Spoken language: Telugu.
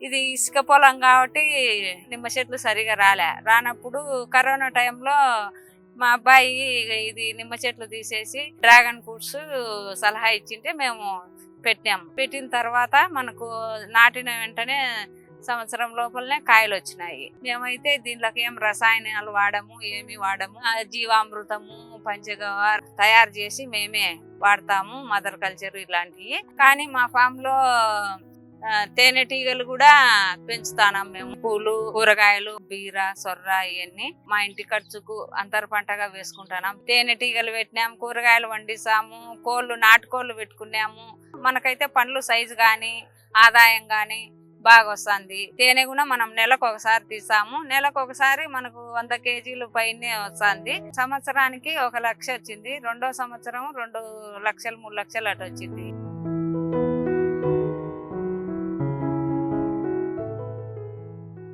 ఇది ఇసుక పొలం కాబట్టి నిమ్మ చెట్లు సరిగా రానప్పుడు కరోనా టైంలో మా అబ్బాయి ఇది నిమ్మ చెట్లు తీసేసి డ్రాగన్ ఫ్రూట్స్ సలహా ఇచ్చింటే మేము పెట్టిన తర్వాత మనకు నాటిన వెంటనే సంవత్సరం లోపలనే కాయలు వచ్చినాయి. మేమైతే దీంట్లోకి ఏం రసాయనాలు ఏమి వాడము, జీవామృతము పంచగవ్వ తయారు చేసి మేమే వాడతాము, మదర్ కల్చర్ ఇలాంటివి. కానీ మా ఫామ్ లో తేనెటీగలు కూడా పెంచుతాం మేము. పూలు, కూరగాయలు, బీర, సొర్ర ఇవన్నీ మా ఇంటి ఖర్చుకు అంతర పంటగా వేసుకుంటున్నాం. తేనెటీగలు పెట్టినాము, కూరగాయలు వండిస్తాము, నాటుకోళ్ళు పెట్టుకున్నాము. మనకైతే పండ్లు సైజు గాని ఆదాయం గాని బాగా వస్తుంది. తేనె కూడా మనం నెలకు ఒకసారి తీసాము. నెలకు ఒకసారి మనకు 100 కేజీలు పైనే వస్తుంది. సంవత్సరానికి 1 లక్ష వచ్చింది. రెండో సంవత్సరం 2 లక్షలు 3 లక్షలు అటు వచ్చింది.